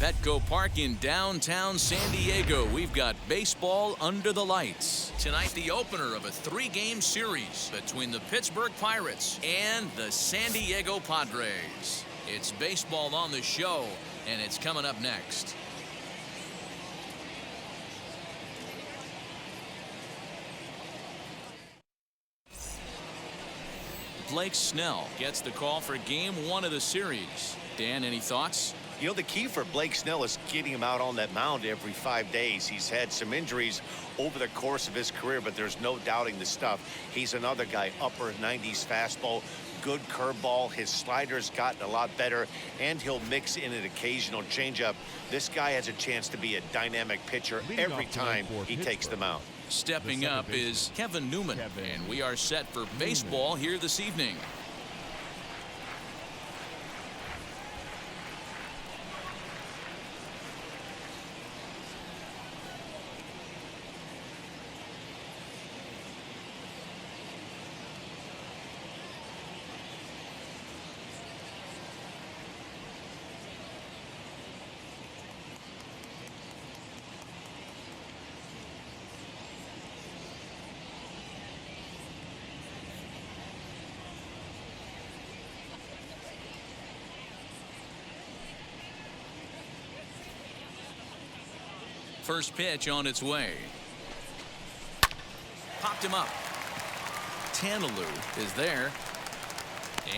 Petco Park in downtown San Diego. We've got baseball under the lights. Tonight, the opener of a 3-game series between the Pittsburgh Pirates and the San Diego Padres. It's baseball on the show, and it's coming up next. Blake Snell gets the call for game 1 of the series. Dan, any thoughts? You know, the key for Blake Snell is getting him out on that mound every 5 days. He's had some injuries over the course of his career, but there's no doubting the stuff. He's another guy, upper 90s fastball, good curveball. His slider's gotten a lot better, and he'll mix in an occasional changeup. This guy has a chance to be a dynamic pitcher every time he takes the mound. Stepping up is Kevin Newman, and we are set for baseball here this evening. First pitch on its way. Popped him up. Tanaloo is there.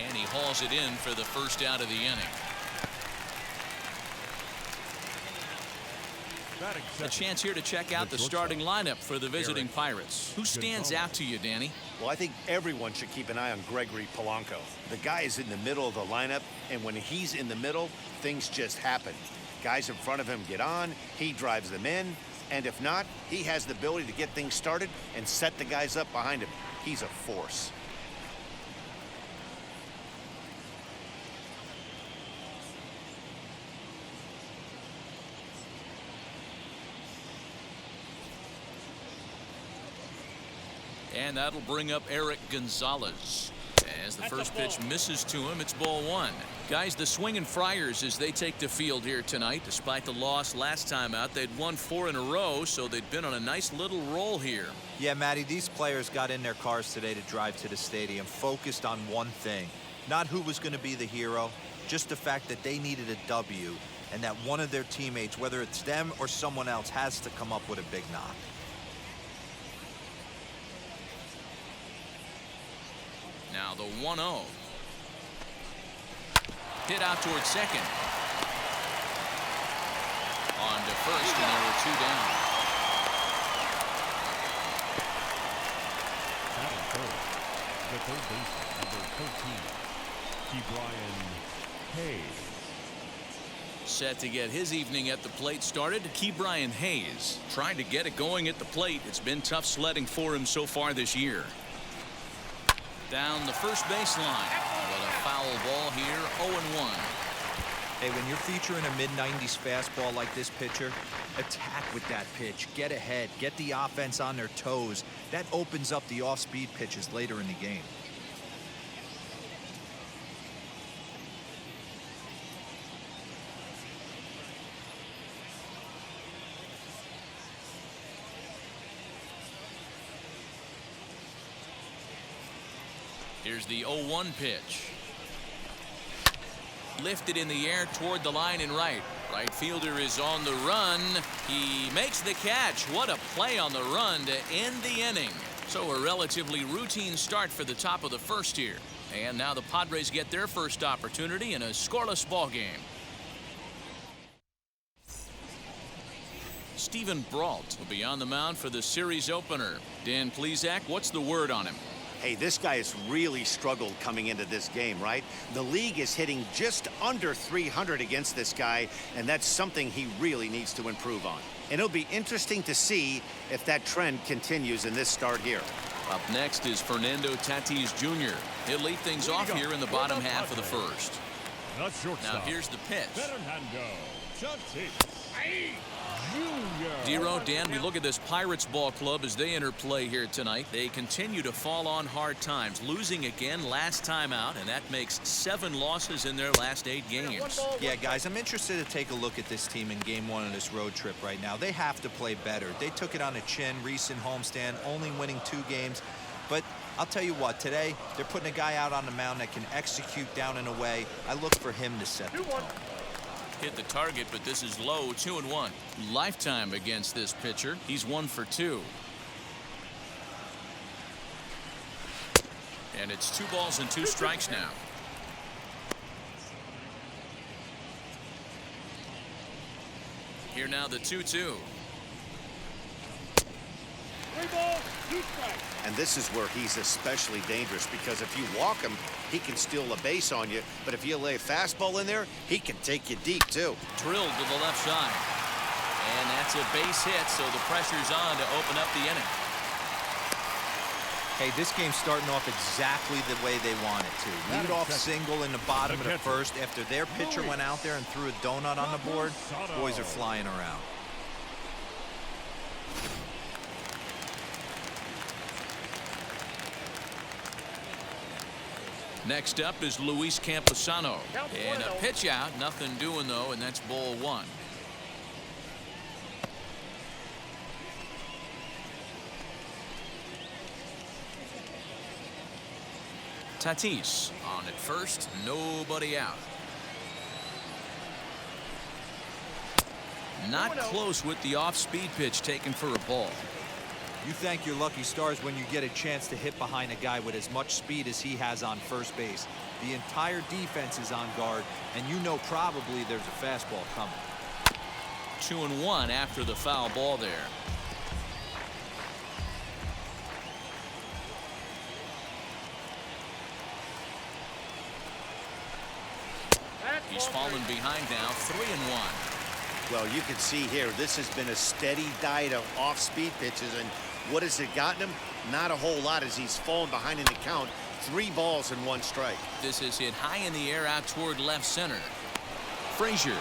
And he hauls it in for the first out of the inning. A chance here to check out the starting lineup for the visiting Pirates. Who stands out to you, Danny? Well, I think everyone should keep an eye on Gregory Polanco. The guy is in the middle of the lineup, and when he's in the middle, things just happen. Guys in front of him get on, he drives them in, and if not, he has the ability to get things started and set the guys up behind him. He's a force. And that'll bring up Eric Gonzalez. As the first pitch misses to him, it's ball 1. Guys, the Swinging Friars as they take the field here tonight. Despite the loss last time out, they'd won 4 in a row, so they'd been on a nice little roll here. Yeah, Matty, these players got in their cars today to drive to the stadium, focused on one thing. Not who was going to be the hero, just the fact that they needed a W, and that one of their teammates, whether it's them or someone else, has to come up with a big knock. Now the 1-0. Hit out towards second. On to first, and there were 2 down. Batting third, the third baseman, number 13, Ke'Bryan Hayes. Set to get his evening at the plate started. Ke'Bryan Hayes trying to get it going at the plate. It's been tough sledding for him so far this year. Down the first baseline, but a foul ball here, 0-1. Hey, when you're featuring a mid-90s fastball like this pitcher, attack with that pitch. Get ahead. Get the offense on their toes. That opens up the off-speed pitches later in the game. Here's the 0-1 pitch. Lifted in the air toward the line and right. Right fielder is on the run. He makes the catch. What a play on the run to end the inning. So a relatively routine start for the top of the first here. And now the Padres get their first opportunity in a scoreless ball game. Steven Brault will be on the mound for the series opener. Dan Plesac, what's the word on him? Hey, this guy has really struggled coming into this game, right? The league is hitting just under 300 against this guy, and that's something he really needs to improve on. And it'll be interesting to see if that trend continues in this start here. Up next is Fernando Tatis Jr. He'll lead things off here in the bottom half of the first. Now here's the pitch. Fernando Tatis. Dero, Dan, we look at this Pirates ball club as they enter play here tonight. They continue to fall on hard times, losing again last time out, and that makes 7 losses in their last 8 games. Yeah, guys, I'm interested to take a look at this team in game 1 of this road trip right now. They have to play better. They took it on the chin, recent homestand, only winning 2 games. But I'll tell you what, today they're putting a guy out on the mound that can execute down and away. I look for him to set the tone. Hit the target, but this is low, 2-1. Lifetime against this pitcher. He's 1 for 2. And it's 2 balls and 2 strikes now. Here now the 2-2. 3 balls, 2 strikes. And this is where he's especially dangerous, because if you walk him, he can steal a base on you. But if you lay a fastball in there, he can take you deep, too. Drilled to the left side. And that's a base hit, so the pressure's on to open up the inning. Hey, this game's starting off exactly the way they want it to. Lead off single in the bottom of the first after their pitcher went out there and threw a donut on the board. Boys are flying around. Next up is Luis Camposano. And a pitch out, nothing doing though, and that's ball 1. Tatis on at first, nobody out. Not close with the off-speed pitch taken for a ball. You thank your lucky stars when you get a chance to hit behind a guy with as much speed as he has on first base. The entire defense is on guard, and you know probably there's a fastball coming. 2-1 after the foul ball there. He's fallen behind now, 3-1. Well, you can see here, this has been a steady diet of off-speed pitches, and what has it gotten him? Not a whole lot, as he's fallen behind in the count. 3 balls and 1 strike. This is hit high in the air out toward left center. Frazier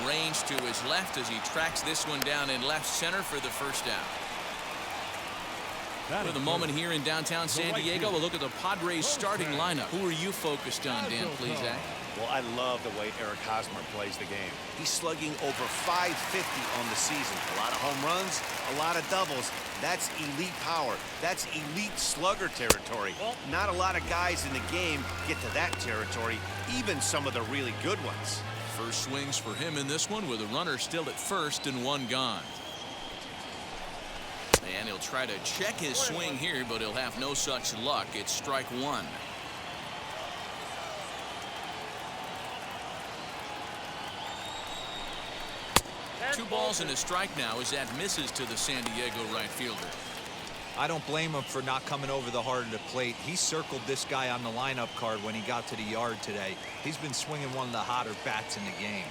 arranged to his left as he tracks this one down in left center for the first out. With a moment here in downtown San Diego, we'll look at the Padres starting lineup. Who are you focused on, Dan Plesac? Well, I love the way Eric Hosmer plays the game. He's slugging over .550 on the season. A lot of home runs, a lot of doubles. That's elite power. That's elite slugger territory. Not a lot of guys in the game get to that territory, even some of the really good ones. First swings for him in this one with a runner still at first and 1 gone. And he'll try to check his swing here, but he'll have no such luck. It's strike 1. Two balls and a strike now as that misses to the San Diego right fielder. I don't blame him for not coming over the heart of the plate. He circled this guy on the lineup card when he got to the yard today. He's been swinging one of the hotter bats in the game.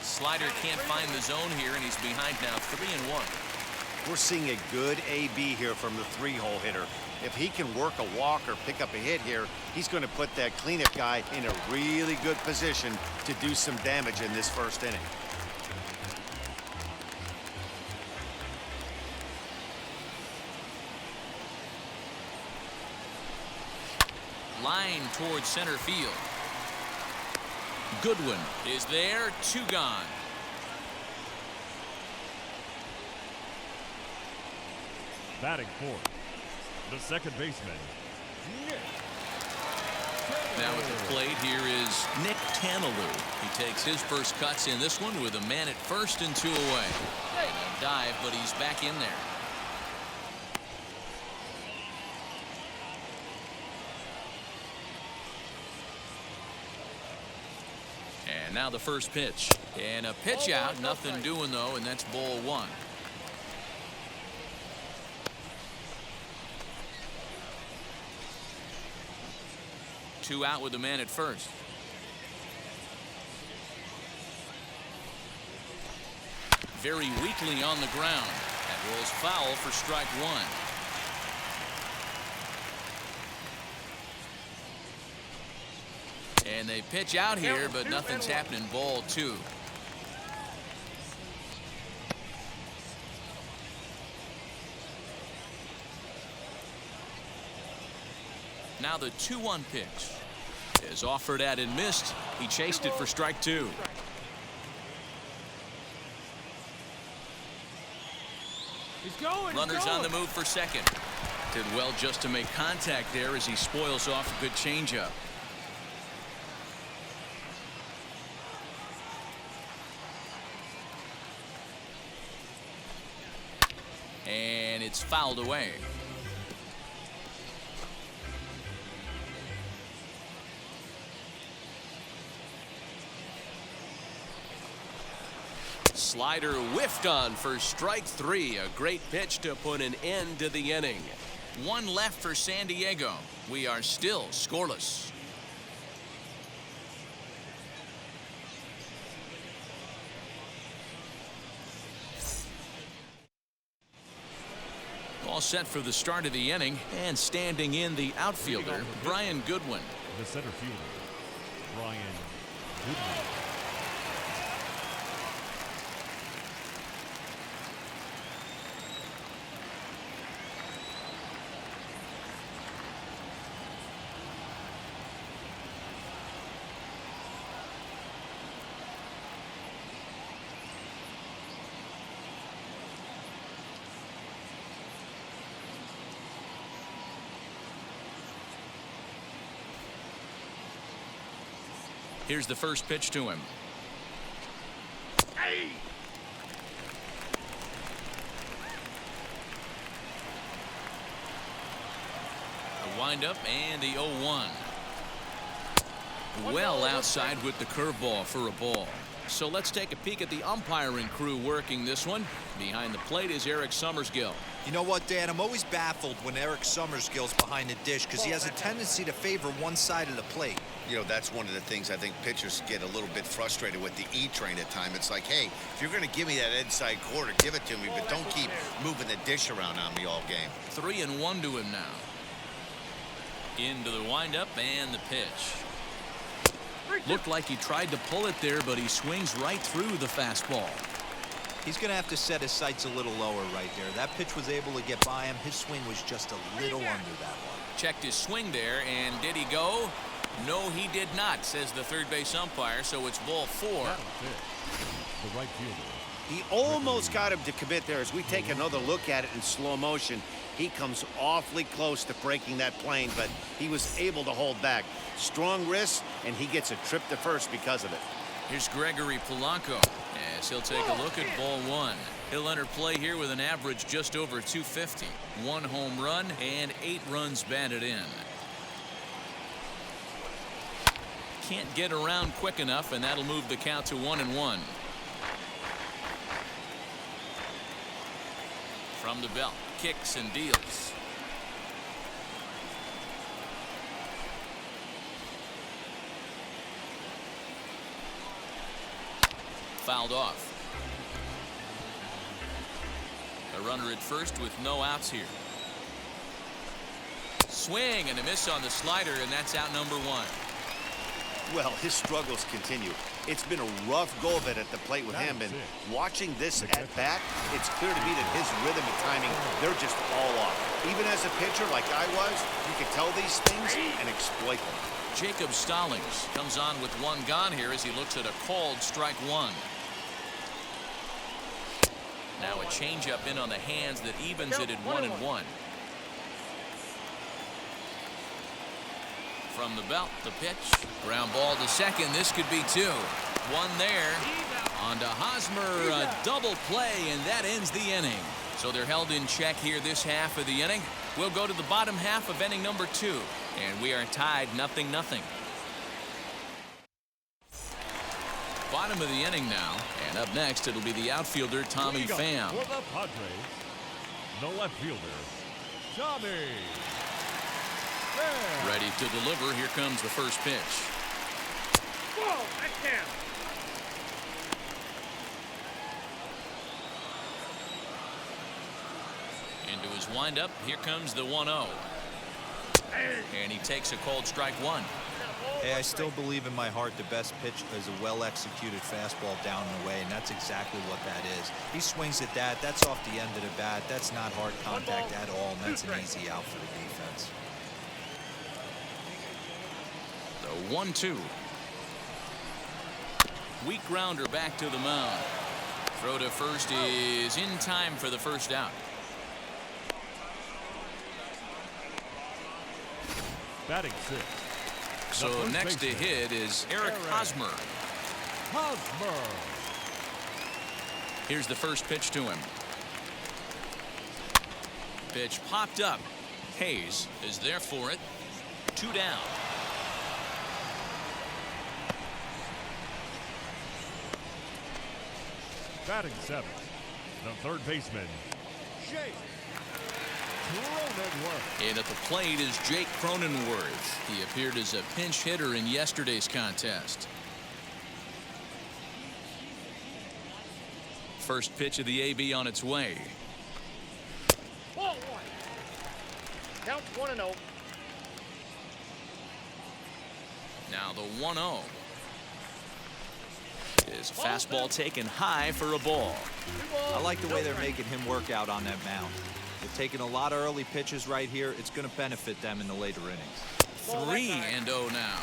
Slider can't find the zone here, and he's behind now, 3-1. We're seeing a good AB here from the 3-hole hitter. If he can work a walk or pick up a hit here, he's going to put that cleanup guy in a really good position to do some damage in this first inning. Line towards center field. Goodwin is there, 2 gone. Batting fourth, the second baseman, Nick. Now at the plate here is Nick Tanalou. He takes his first cuts in this one with a man at first and 2 away. And a dive, but he's back in there. And now the first pitch. And a pitch out, nothing doing though, and that's ball 1. Two out with the man at first. Very weakly on the ground. That rolls foul for strike 1. And they pitch out here, but nothing's happening. Ball 2. Now the 2-1 pitch is offered at and missed. He chased it for strike 2. He's going. Runners on the move for second. Did well just to make contact there as he spoils off a good changeup. And it's fouled away. Slider whiffed on for strike 3. A great pitch to put an end to the inning. 1 left for San Diego. We are still scoreless. All set for the start of the inning, and standing in the outfielder, Brian Goodwin. The center fielder, Brian Goodwin. Here's the first pitch to him. The windup and the 0-1. Well outside with the curveball for a ball. So let's take a peek at the umpiring crew working this one. Behind the plate is Eric Summersgill. You know what, Dan? I'm always baffled when Eric Summersgill's behind the dish because he has a tendency to favor one side of the plate. You know, that's one of the things I think pitchers get a little bit frustrated with the E-train at times. It's like, hey, if you're going to give me that inside quarter, give it to me, but don't keep moving the dish around on me all game. 3-1 to him now. Into the windup and the pitch. Looked like he tried to pull it there, but he swings right through the fastball. He's going to have to set his sights a little lower right there. That pitch was able to get by him. His swing was just a little under that one. Checked his swing there, and did he go? No, he did not, says the third base umpire, so it's ball 4. The right fielder. He almost got him to commit there. As we take another look at it in slow motion, he comes awfully close to breaking that plane, but he was able to hold back. Strong wrist, and he gets a trip to first because of it. Here's Gregory Polanco as he'll take a look at ball 1. He'll enter play here with an average just over 250. 1 home run and 8 runs batted in. Can't get around quick enough, and that'll move the count to 1-1. From the belt, kicks and deals. Fouled off. A runner at first with no outs here. Swing and a miss on the slider, and that's out number 1. Well, his struggles continue. It's been a rough go of it at the plate with him, and watching this at bat, it's clear to me that his rhythm and timing, they're just all off. Even as a pitcher like I was, you can tell these things and exploit them. Jacob Stallings comes on with 1 gone here as he looks at a called strike 1. Now a changeup in on the hands that evens it at 1-1. From the belt, the pitch. Ground ball to second. This could be 2. 1 there. On to Hosmer, a double play, and that ends the inning. So they're held in check here this half of the inning. We'll go to the bottom half of inning number 2, and we are tied 0-0. Bottom of the inning now, and up next it'll be the outfielder Tommy Pham. For the Padres, the left fielder, Tommy. Ready to deliver. Here comes the first pitch. Whoa, that's him. Into his windup. Here comes the 1-0. And he takes a cold strike 1. Hey, I still believe in my heart the best pitch is a well-executed fastball down and away, and that's exactly what that is. He swings at that. That's off the end of the bat. That's not hard contact at all, and that's an easy out for the defense. The 1-2. Weak grounder back to the mound. Throw to first is in time for the first out. Batting six. So next to hit is Eric Hosmer. Hosmer. Here's the first pitch to him. Pitch popped up. Hayes is there for it. 2 down. Batting seventh, the third baseman, Jake Cronenworth. And at the plate is Jake Cronenworth. He appeared as a pinch hitter in yesterday's contest. First pitch of the AB on its way. Ball 1. Count 1-0. Now the 1-0. Is a fastball taken high for a ball. I like the way they're making him work out on that mound. They're taking a lot of early pitches right here. It's going to benefit them in the later innings. 3-0 now.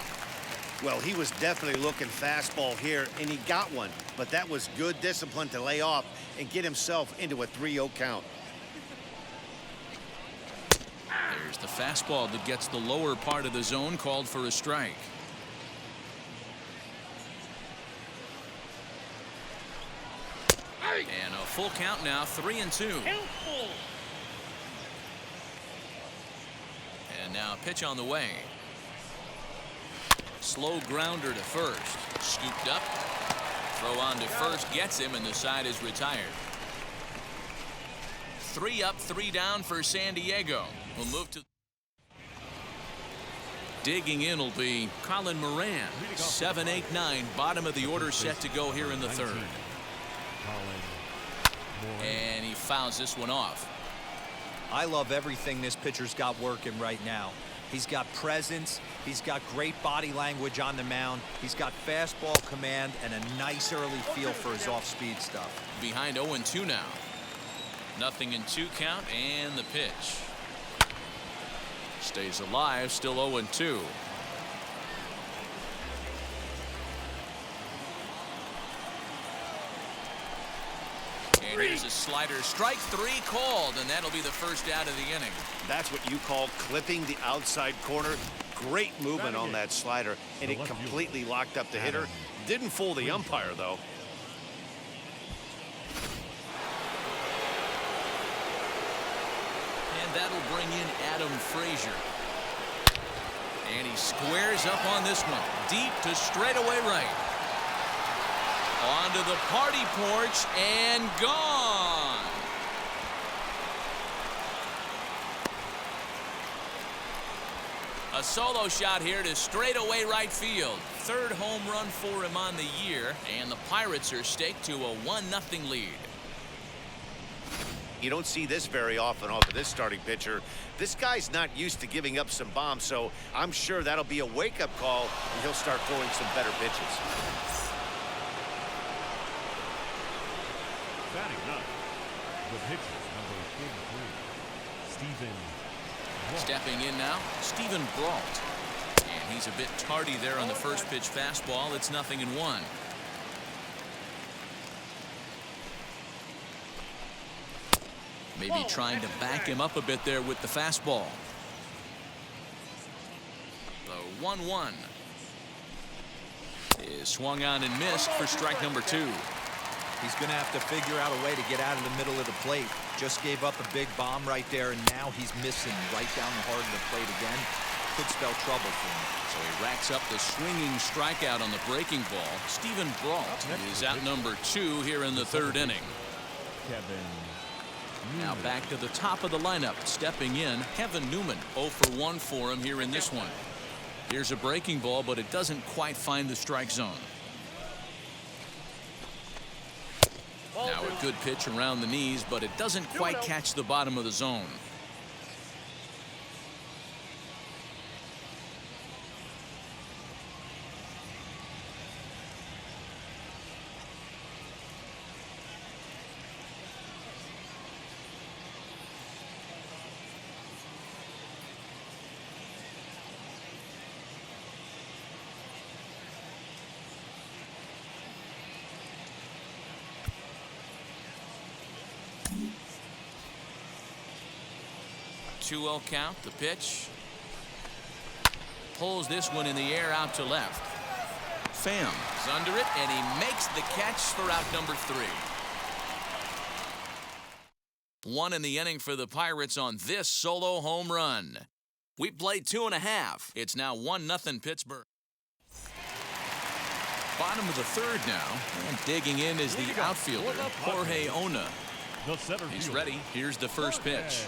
Well, he was definitely looking fastball here, and he got one. But that was good discipline to lay off and get himself into a 3-0 count. There's the fastball that gets the lower part of the zone, called for a strike. And a full count now, 3-2. And now a pitch on the way. Slow grounder to first. Scooped up. Throw on to first gets him, and the side is retired. 3 up, 3 down for San Diego. We'll move to. Digging in will be Colin Moran. 7, 8, 9. Bottom of the order set to go here in the third. And he fouls this one off. I love everything this pitcher's got working right now. He's got presence. He's got great body language on the mound. He's got fastball command and a nice early feel for his off-speed stuff. Behind 0-2 now. Nothing in 2 count, and the pitch. Stays alive, still 0-2. And here's a slider. Strike 3 called, and that'll be the first out of the inning. That's what you call clipping the outside corner. Great movement on that slider, and it completely locked up the hitter. Didn't fool the umpire, though. And that'll bring in Adam Frazier. And he squares up on this one. Deep to straightaway right. Onto the party porch and gone. A solo shot here to straightaway right field. 3rd home run for him on the year, and the Pirates are staked to a 1-0 lead. You don't see this very often off of this starting pitcher. This guy's not used to giving up some bombs, so I'm sure that'll be a wake-up call, and he'll start throwing some better pitches. Batting ninth, the pitcher, number 43, Stephen Brault. Stepping in now, Stephen Brault. And he's a bit tardy there on the first pitch fastball. It's 0-1. Maybe trying to back him up a bit there with the fastball. The 1-1 is swung on and missed for strike number 2. He's going to have to figure out a way to get out of the middle of the plate. Just gave up a big bomb right there, and now he's missing right down the heart of the plate again. Could spell trouble for him. So he racks up the swinging strikeout on the breaking ball. Stephen Brault is out number 2 here in the 3rd inning. Now back to the top of the lineup. Stepping in, Kevin Newman. 0 for 1 for him here in this one. Here's a breaking ball, but it doesn't quite find the strike zone. Now a good pitch around the knees, but it doesn't quite catch the bottom of the zone. 2-0 count. The pitch. Pulls this one in the air out to left. Pham is under it, and he makes the catch for out number 3. 1 in the inning for the Pirates on this solo home run. We played 2.5. It's now 1-0 Pittsburgh. Bottom of the 3rd now, and digging in is the outfielder, Jorge Ona. He's ready. Here's the first pitch.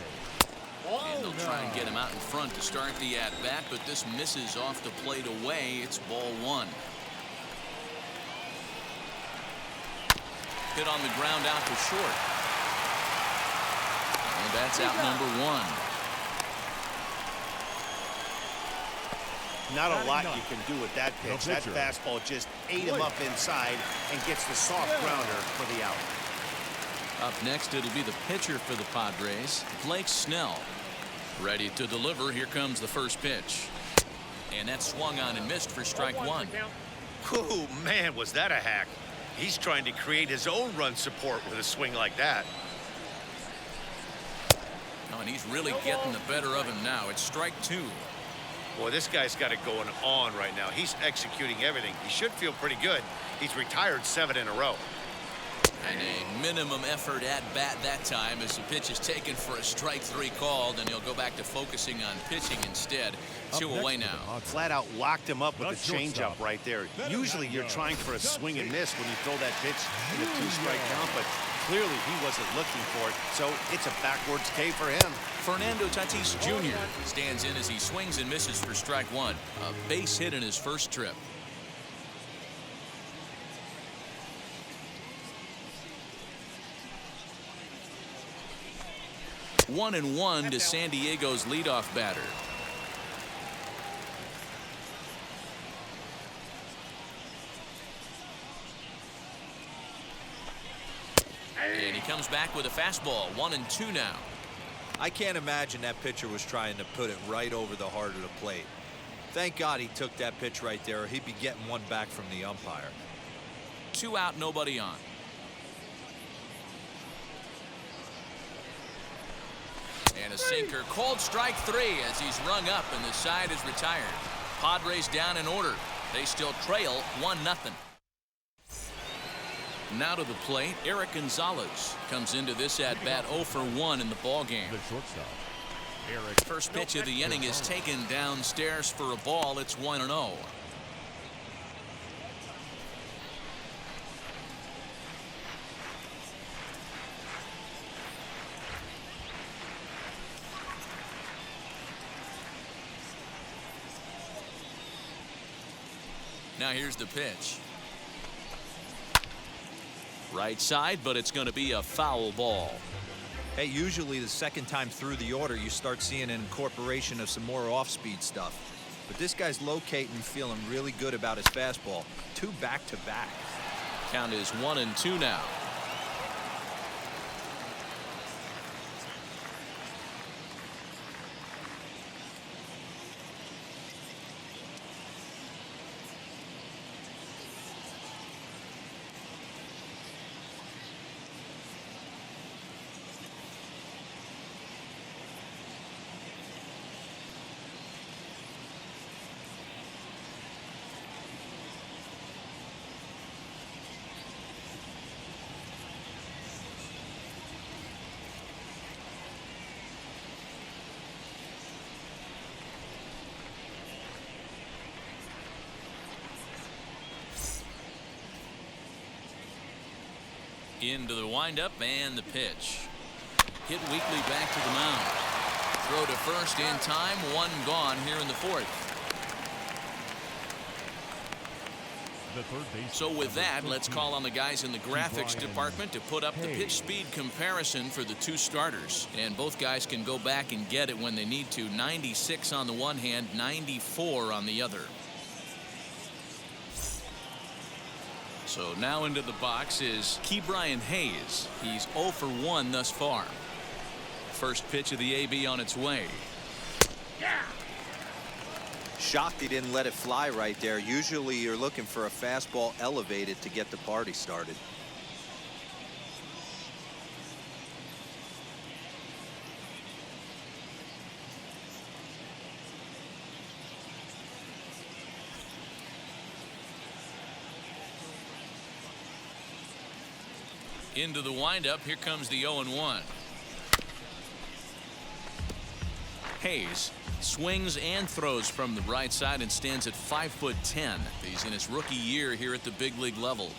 And they'll try and get him out in front to start the at-bat, but this misses off the plate away. It's ball 1. Hit on the ground out to short. And that's out number 1. Not a lot you can do with that pitch. That fastball just ate him up inside and gets the soft grounder for the out. Up next, it'll be the pitcher for the Padres, Blake Snell. Ready to deliver. Here comes the first pitch. And that swung on and missed for strike 1. Oh, man, was that a hack. He's trying to create his own run support with a swing like that. Oh, and he's really getting the better of him now. It's strike 2. Boy, this guy's got it going on right now. He's executing everything. He should feel pretty good. He's retired 7 in a row. And a minimum effort at bat that time as the pitch is taken for a strike 3 called, and he'll go back to focusing on pitching instead. 2 away now. Flat out locked him up with a changeup right there. Usually you're trying for a swing and miss when you throw that pitch in a 2-strike count, but clearly he wasn't looking for it, so it's a backwards K for him. Fernando Tatis Jr. stands in as he swings and misses for strike 1. A base hit in his first trip. One and 1 to San Diego's leadoff batter. And he comes back with a fastball. 1 and 2 now. I can't imagine that pitcher was trying to put it right over the heart of the plate. Thank God he took that pitch right there, or he'd be getting one back from the umpire. 2 out, nobody on. And a sinker, called strike 3 as he's rung up and the side is retired. Padres down in order. They still trail 1-0. Now to the plate, Eric Gonzalez comes into this at-bat 0 for 1 in the ballgame. First pitch of the inning is taken downstairs for a ball. It's 1-0. Now here's the pitch. Right side, but it's going to be a foul ball. Hey, usually the second time through the order, you start seeing an incorporation of some more off-speed stuff. But this guy's locating, feeling really good about his fastball. 2 back-to-back. Count is 1 and 2 now. Into the windup and the pitch. Hit weakly back to the mound. Throw to first in time. 1 gone here in the 4th. So with that, let's call on the guys in the graphics department to put up the pitch speed comparison for the 2 starters. And both guys can go back and get it when they need to. 96 on the one hand, 94 on the other. So now into the box is Ke'Bryan Hayes. He's 0 for 1 thus far. First pitch of the AB on its way. Shocked he didn't let it fly right there. Usually you're looking for a fastball elevated to get the party started. Into the windup. Here comes the 0-1. Hayes swings and throws from the right side and stands at 5'10". He's in his rookie year here at the big league level.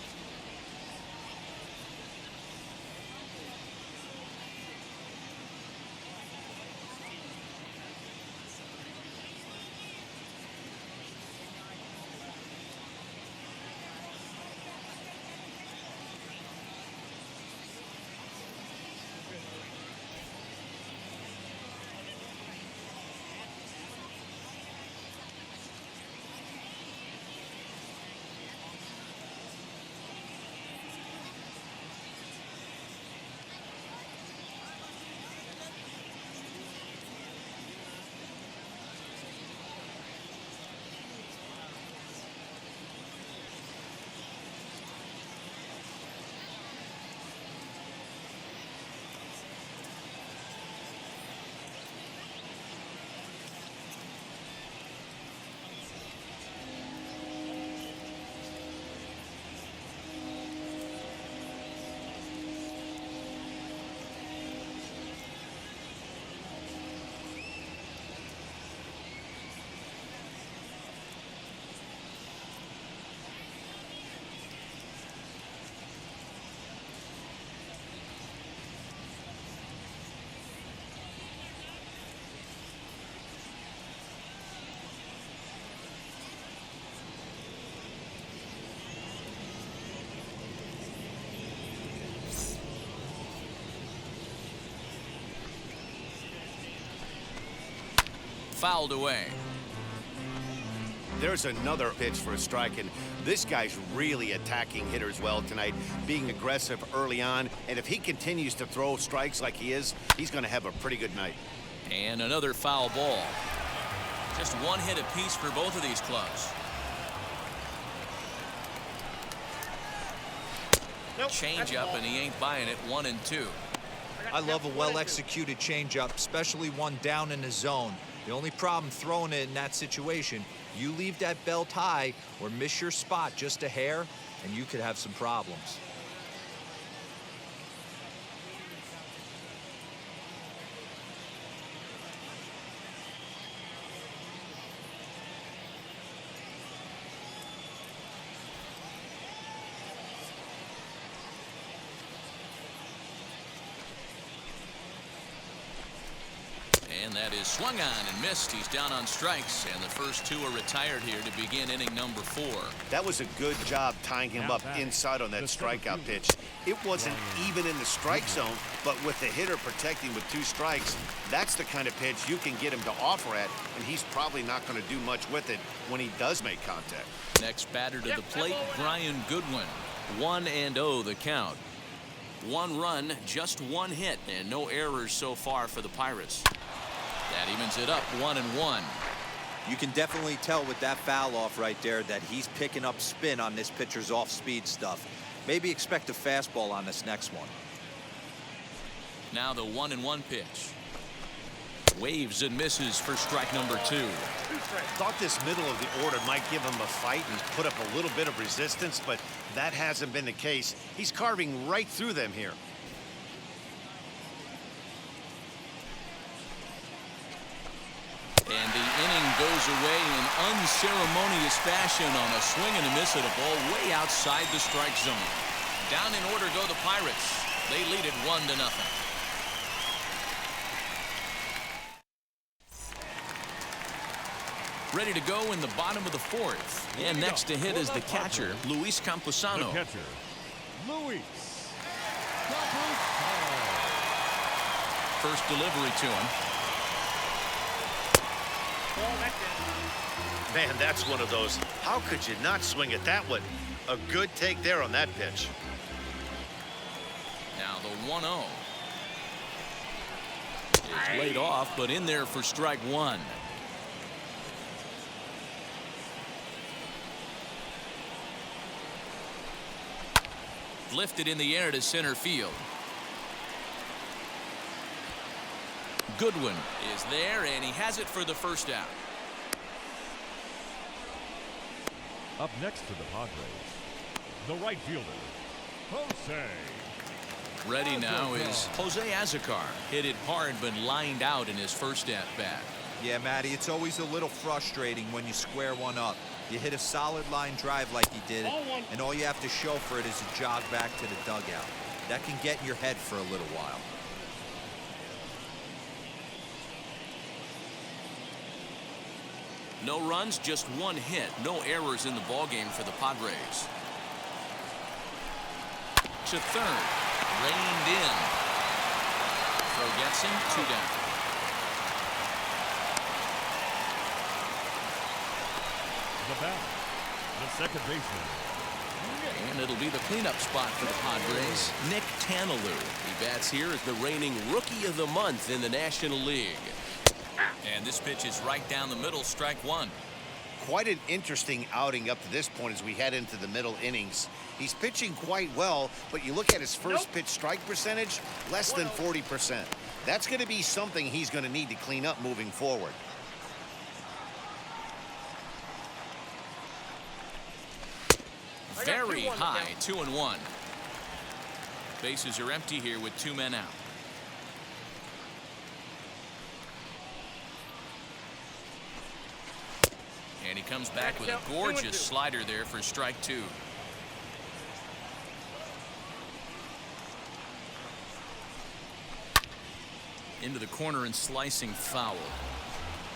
Fouled away. There's another pitch for a strike, and this guy's really attacking hitters well tonight, being aggressive early on, and if he continues to throw strikes like he is, he's going to have a pretty good night. And another foul ball. Just one hit apiece for both of these clubs. Nope, Change up, and he ain't buying it. 1-2. I love a well-executed changeup, especially one down in the zone. The only problem throwing it in that situation, you leave that belt high or miss your spot just a hair, and you could have some problems. And that is swung on and missed. He's down on strikes, and the first two are retired here to begin inning number 4. That was a good job tying him up inside on that strikeout pitch. It wasn't even in the strike zone, but with the hitter protecting with 2 strikes, that's the kind of pitch you can get him to offer at, and he's probably not going to do much with it when he does make contact. Next batter to the plate, Brian Goodwin. 1-0 the count. 1 run, just 1 hit, and no errors so far for the Pirates. That evens it up 1-1. You can definitely tell with that foul off right there that he's picking up spin on this pitcher's off-speed stuff. Maybe expect a fastball on this next one. Now the 1-1 pitch. Waves and misses for strike number 2. Thought this middle of the order might give him a fight and put up a little bit of resistance, but that hasn't been the case. He's carving right through them here. And the inning goes away in unceremonious fashion on a swing and a miss at a ball way outside the strike zone. Down in order go the Pirates. They lead it 1-0. Ready to go in the bottom of the 4th. And next to hit is the catcher, Luis Camposano. The catcher, Luis. First delivery to him. Man, that's one of those. How could you not swing at that one? A good take there on that pitch. Now the 1-0. Is laid off, but in there for strike 1. Lifted in the air to center field. Goodwin is there, and he has it for the first out. Up next to the Padres, the right fielder, Jose Ready now is Jose Azocar. Hit it hard but lined out in his first at bat. Yeah, Matty, it's always a little frustrating when you square one up. You hit a solid line drive like he did, and all you have to show for it is a jog back to the dugout. That can get in your head for a little while. No runs, just one hit. No errors in the ballgame for the Padres. To third. Reined in. Throw gets him. 2 down. The bat, the second baseman. And it'll be the cleanup spot for the Padres. Nick Tanalou. He bats here as the reigning Rookie of the Month in the National League. And this pitch is right down the middle, strike 1. Quite an interesting outing up to this point as we head into the middle innings. He's pitching quite well, but you look at his first pitch strike percentage, less than 40%. That's going to be something he's going to need to clean up moving forward. Very high, 2-1. Bases are empty here with 2 men out. And he comes back with a gorgeous slider there for strike 2. Into the corner and slicing foul.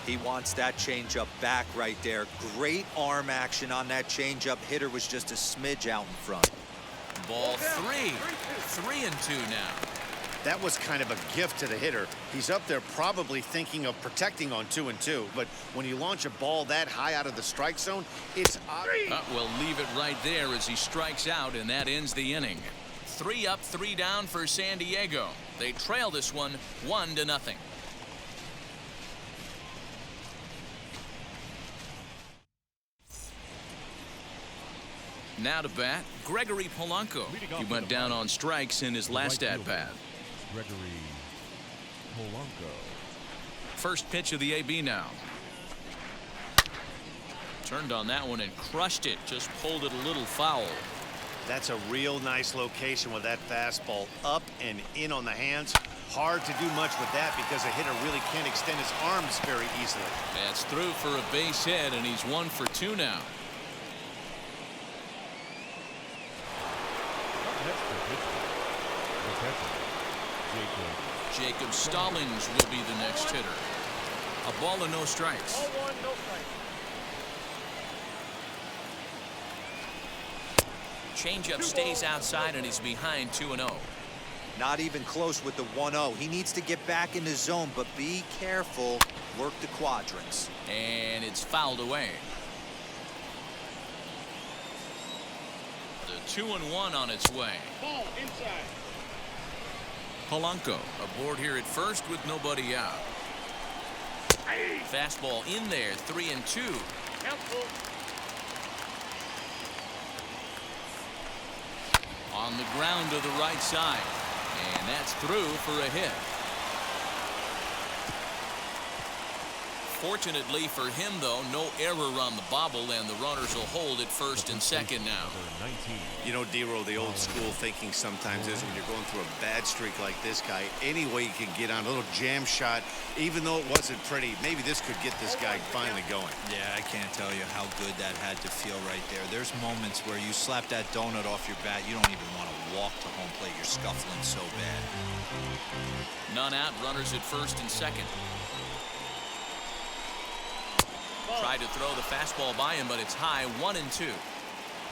He wants that changeup back right there. Great arm action on that changeup. Hitter was just a smidge out in front. Ball 3. 3-2 now. That was kind of a gift to the hitter. He's up there probably thinking of protecting on 2-2, but when you launch a ball that high out of the strike zone, it's We'll leave it right there as he strikes out, and that ends the inning. 3 up, 3 down for San Diego. They trail this one 1-0. Now to bat, Gregory Polanco. He went down on strikes in his last at-bat. Gregory Polanco. First pitch of the AB now. Turned on that one and crushed it. Just pulled it a little foul. That's a real nice location with that fastball up and in on the hands. Hard to do much with that because a hitter really can't extend his arms very easily. That's through for a base hit, and he's 1 for 2 now. Jacob Stallings will be the next hitter. A ball and no strikes. Ball 1, no strikes. Changeup stays outside, and he's behind 2-0. Not even close with the 1-0. He needs to get back in the zone, but be careful. Work the quadrants. And it's fouled away. The 2-1 on its way. Ball inside. Polanco aboard here at first with nobody out. Fastball in there, 3-2. Countful. On the ground to the right side. And that's through for a hit. Fortunately for him, though, no error on the bobble, and the runners will hold at first and second now. You know, D-Row, the old school thinking sometimes is when you're going through a bad streak like this guy, any way you can get on a little jam shot, even though it wasn't pretty, maybe this could get this guy finally going. Yeah, I can't tell you how good that had to feel right there. There's moments where you slap that donut off your bat, you don't even want to walk to home plate. You're scuffling so bad. None out, runners at first and second. Tried to throw the fastball by him, but it's high, 1-2.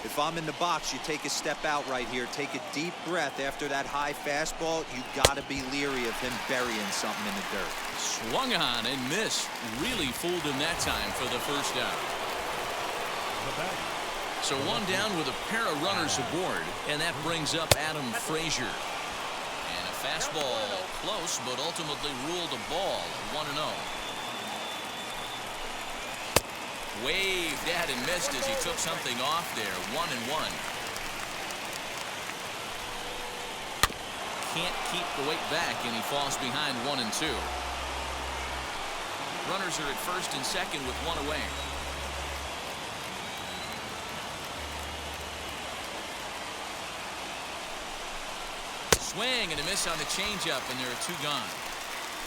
If I'm in the box, you take a step out right here. Take a deep breath after that high fastball. You got to be leery of him burying something in the dirt. Swung on and missed. Really fooled him that time for the first out. So 1 down with a pair of runners aboard, and that brings up Adam Frazier. And a fastball close, but ultimately ruled a ball, 1-0. Waved at and missed as he took something off there, 1-1. Can't keep the weight back, and he falls behind 1-2. Runners are at first and second with 1 away. swing and a miss on the changeup, and there are two gone.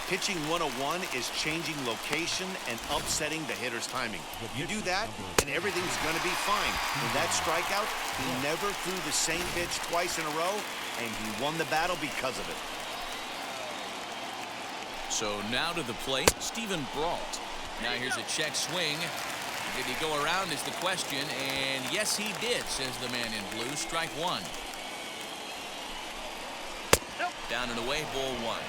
Pitching 101 is changing location and upsetting the hitter's timing. You do that, and everything's going to be fine. In that strikeout, he never threw the same pitch twice in a row, and he won the battle because of it. So now to the plate, Stephen Brault. Now here's a check swing. Did he go around is the question, and yes he did, says the man in blue. Strike one. Down and away, ball one.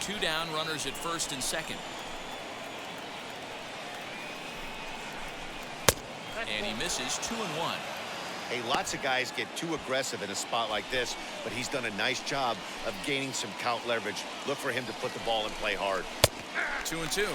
Two down, runners at first and second. And he misses 2-1. Hey, lots of guys get too aggressive in a spot like this, but he's done a nice job of gaining some count leverage. Look for him to put the ball in play hard. 2-2.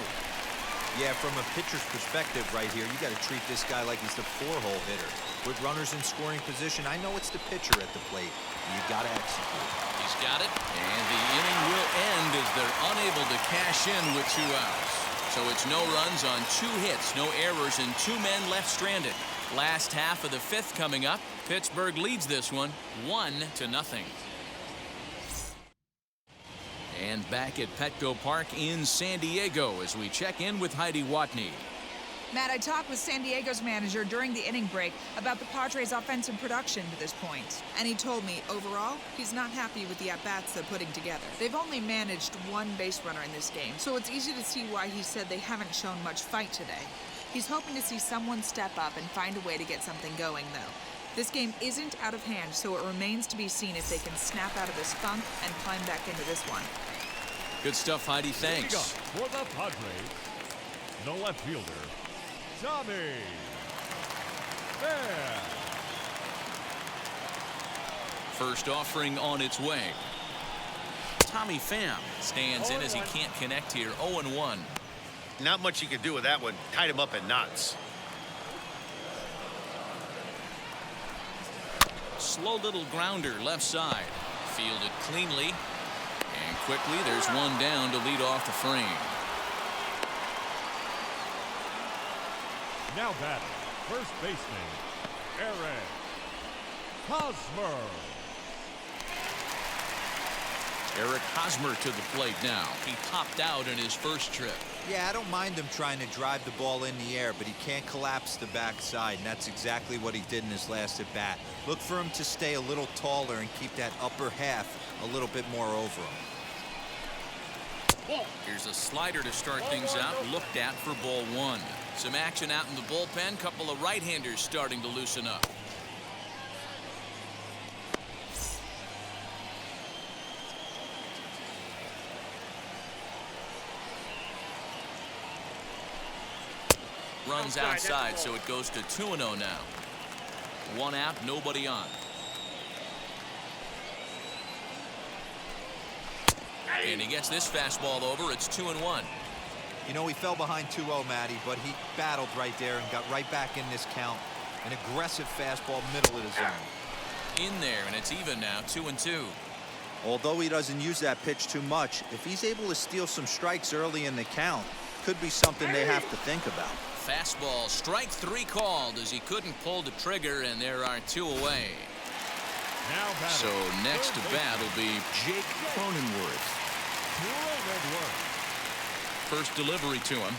Yeah, from a pitcher's perspective right here, you got to treat this guy like he's the four-hole hitter. With runners in scoring position, I know it's the pitcher at the plate. You got to execute. He's got it, and the inning will end as they're unable to cash in with 2 outs. So it's no runs on 2 hits, no errors, and 2 men left stranded. Last half of the 5th coming up. Pittsburgh leads this one 1-0. And back at Petco Park in San Diego as we check in with Heidi Watney. Matt, I talked with San Diego's manager during the inning break about the Padres' offensive production to this point. And he told me, overall, he's not happy with the at-bats they're putting together. They've only managed 1 base runner in this game, so it's easy to see why he said they haven't shown much fight today. He's hoping to see someone step up and find a way to get something going, though. This game isn't out of hand, so it remains to be seen if they can snap out of this funk and climb back into this one. Good stuff, Heidi. Thanks. For the Padres, the left fielder, Tommy Pham. First offering on its way. Tommy Pham stands in as he can't connect here. 0-1. Not much you can do with that one. Tied him up in knots. Slow little grounder left side. Fielded cleanly. And quickly there's one down to lead off the frame. Now batting, first baseman, Eric Hosmer. Eric Hosmer to the plate now. He popped out in his first trip. Yeah, I don't mind him trying to drive the ball in the air, but he can't collapse the backside, and that's exactly what he did in his last at bat. Look for him to stay a little taller and keep that upper half a little bit more over him. Here's a slider to start things out. Looked at for ball one. Some action out in the bullpen. Couple of right-handers starting to loosen up. Runs outside, so it goes to 2-0 now. 1 out, nobody on. And he gets this fastball over. It's 2-1. You know, he fell behind 2-0, Matty, but he battled right there and got right back in this count. An aggressive fastball, middle of the zone. In there, and it's even now, 2-2. Although he doesn't use that pitch too much, if he's able to steal some strikes early in the count, could be something they have to think about. Fastball, strike 3 called as he couldn't pull the trigger, and there are 2 away. Now batting, So next to bat will be Jake Cronenworth. First delivery to him.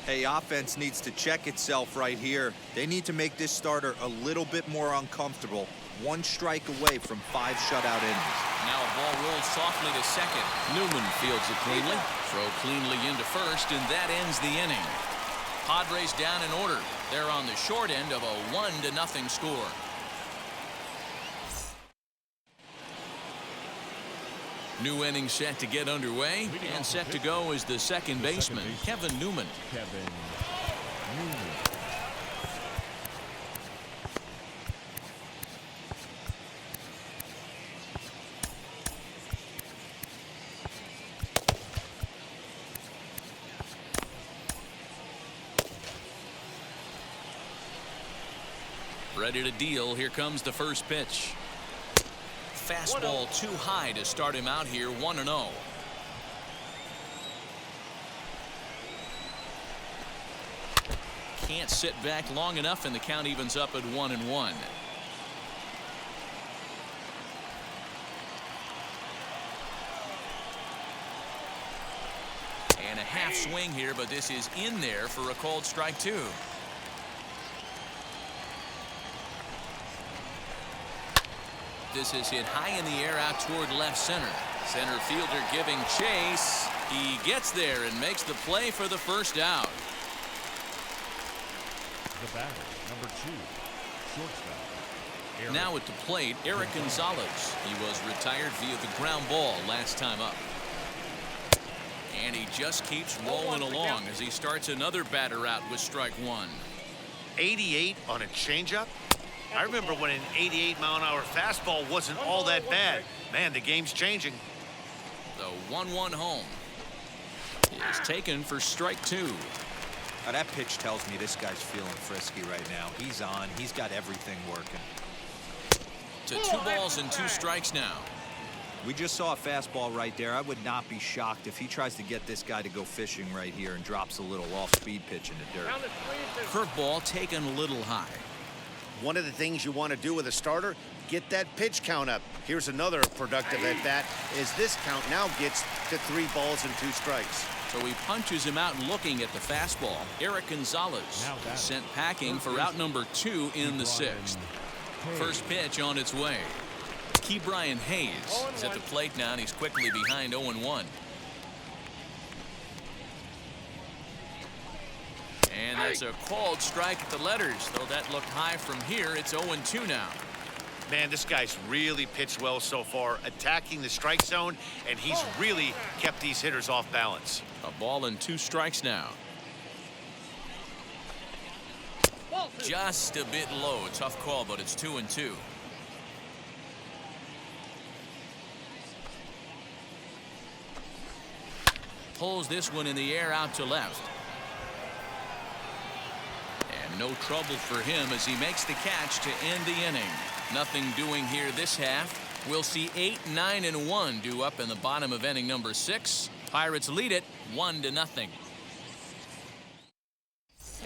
Hey, offense needs to check itself right here. They need to make this starter a little bit more uncomfortable. 1 strike away from 5 shutout innings. Now a ball rolls softly to second. Newman fields it cleanly. Throw cleanly into first, and that ends the inning. Padres down in order. They're on the short end of a 1-0 score. New inning set to get underway, and set to go is the second baseman, Kevin Newman. Ready to deal. Here comes the first pitch. Fastball too high to start him out here, 1-0. Can't sit back long enough, and the count evens up at 1-1. And a half swing here, but this is in there for a called strike 2. This is hit high in the air out toward left center. Center fielder giving chase. He gets there and makes the play for the first out. The batter, number 2, shortstop. Eric. Now at the plate, Eric Gonzalez. He was retired via the ground ball last time up. And he just keeps rolling along as he starts another batter out with strike 1. 88 on a changeup? I remember when an 88-mile-an-hour fastball wasn't all that bad. Man, the game's changing. The 1-1 home is taken for strike 2. Now that pitch tells me this guy's feeling frisky right now. He's on. He's got everything working. To 2 balls and 2 strikes now. We just saw a fastball right there. I would not be shocked if he tries to get this guy to go fishing right here and drops a little off-speed pitch in the dirt. Curveball taken a little high. One of the things you want to do with a starter, get that pitch count up. Here's another productive at-bat as this count now gets to 3 balls and 2 strikes. So he punches him out looking at the fastball. Eric Gonzalez is sent packing for out number 2 in the 6th. First pitch on its way. Brian Hayes is at the plate now, and he's quickly behind 0-1. And that's a called strike at the letters, though that looked high from here. It's 0-2 now. Man, this guy's really pitched well so far, attacking the strike zone, and he's really kept these hitters off balance. A ball and 2 strikes now. Just a bit low. Tough call, but it's 2-2. Pulls this one in the air out to left. And no trouble for him as he makes the catch to end the inning. Nothing doing here this half. We'll see 8, 9, and 1 due up in the bottom of inning number 6. Pirates lead it 1-0.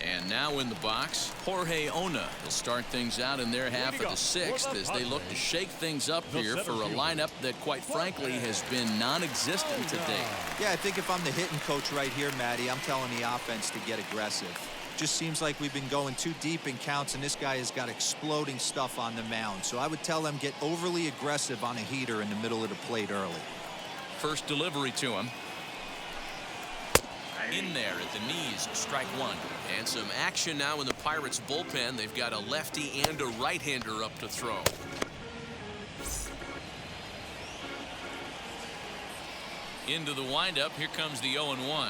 And now in the box, Jorge Ona will start things out in their half of the 6th as they look to shake things up here for a lineup that, quite frankly, has been non-existent today. Yeah, I think if I'm the hitting coach right here, Matty, I'm telling the offense to get aggressive. Just seems like we've been going too deep in counts, and this guy has got exploding stuff on the mound. So I would tell them get overly aggressive on a heater in the middle of the plate early. First delivery to him. In there at the knees, strike 1. And some action now in the Pirates bullpen. They've got a lefty and a right-hander up to throw. Into the windup. Here comes the 0-1.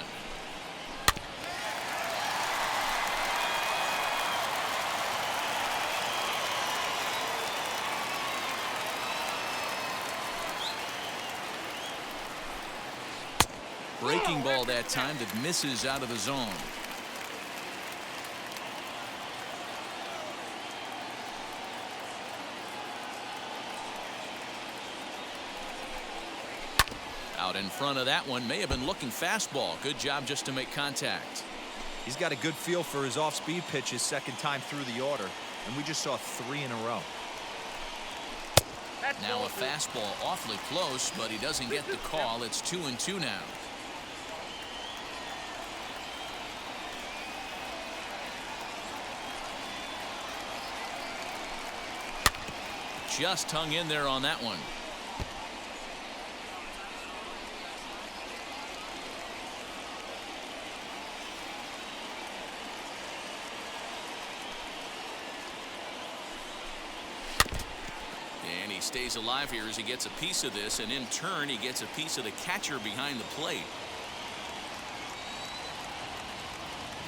Breaking ball that time that misses out of the zone. Out in front of that one, may have been looking fastball. Good job just to make contact. He's got a good feel for his off-speed pitches second time through the order, and we just saw 3 in a row. Now a fastball awfully close, but he doesn't get the call. It's 2-2 now. Just hung in there on that one. And he stays alive here as he gets a piece of this, and in turn he gets a piece of the catcher behind the plate.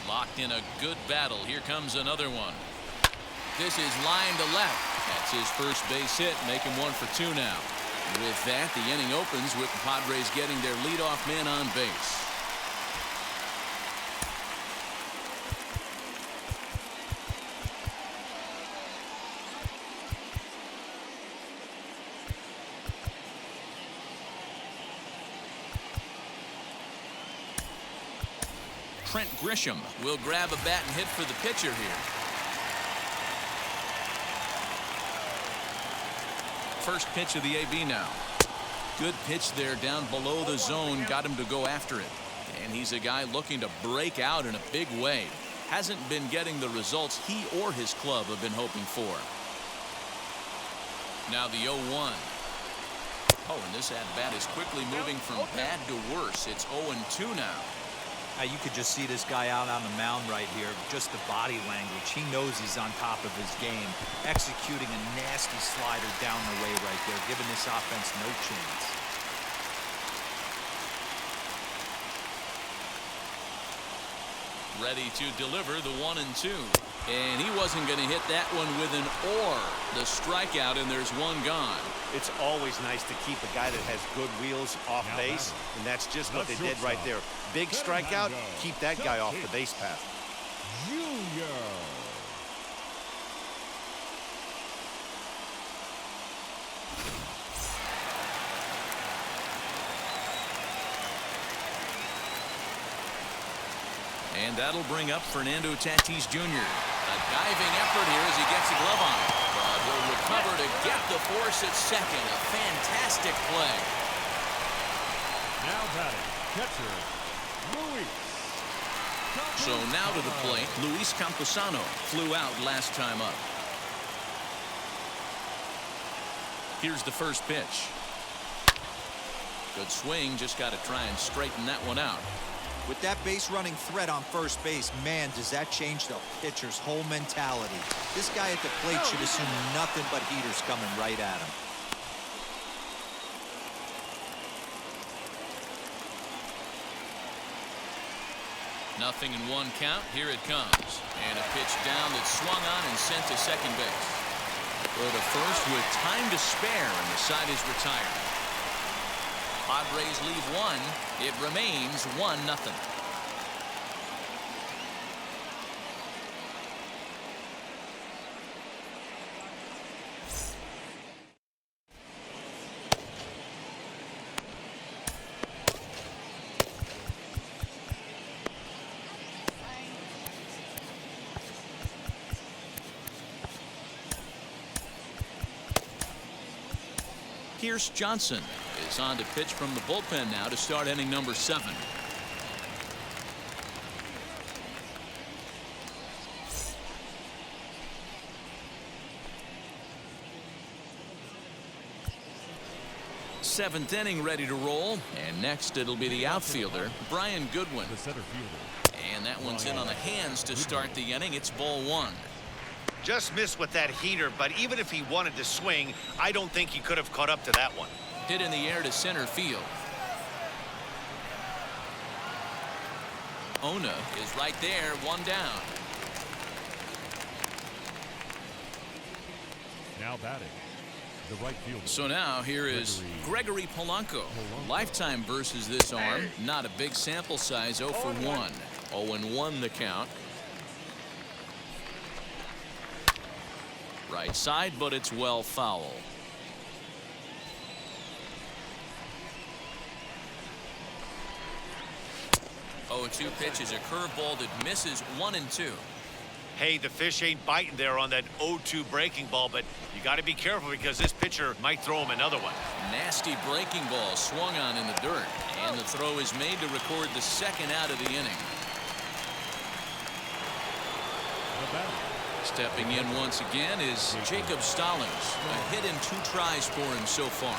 Locked in a good battle. Here comes another one. This is line to left. That's his first base hit, making 1 for 2 now. With that, the inning opens with the Padres getting their leadoff man on base. Trent Grisham will grab a bat and hit for the pitcher here. First pitch of the AB now. Good pitch there down below the zone. Got him to go after it. And he's a guy looking to break out in a big way. Hasn't been getting the results he or his club have been hoping for. Now the 0-1. Oh, and this at-bat is quickly moving from bad to worse. It's 0-2 now. You could just see this guy out on the mound right here. Just the body language. He knows he's on top of his game. Executing a nasty slider down the way right there, giving this offense no chance. Ready to deliver the 1-2. And he wasn't going to hit that one with an or. The strikeout, and there's one gone. It's always nice to keep a guy that has good wheels off base, and that's just what they did right there. Big strikeout, keep that guy off the base path. Junior. And that'll bring up Fernando Tatis Jr. A diving effort here as he gets a glove on. But he'll recover to get the force at second. A fantastic play. Now batting, catcher, Luis. So now to the plate, Luis Camposano flew out last time up. Here's the first pitch. Good swing, just got to try and straighten that one out. With that base running threat on first base, man, does that change the pitcher's whole mentality. This guy at the plate should assume nothing but heaters coming right at him. Nothing in one count. Here it comes. And a pitch down that's swung on and sent to second base. Go to first with time to spare, and the side is retired. Padres leave one. It remains 1-0. Pierce Johnson is on to pitch from the bullpen now to start inning number 7. Seventh inning ready to roll, and next it'll be the outfielder Brian Goodwin. The center fielder. And that one's in on the hands to start the inning. It's ball 1. Just missed with that heater, but even if he wanted to swing, I don't think he could have caught up to that one. Hit in the air to center field. Ona is right there, one down. Now batting, the right fielder. So now here is Gregory Polanco. Lifetime versus this arm. Not a big sample size, 0 for 1. 0-1 the count. Right side, but it's well foul. Oh, 2 pitches, a curveball that misses 1-2. Hey, the fish ain't biting there on that 0-2 breaking ball, but you got to be careful because this pitcher might throw him another one. Nasty breaking ball swung on in the dirt, and the throw is made to record the second out of the inning. Stepping in once again is Jacob Stallings. A hit in 2 tries for him so far.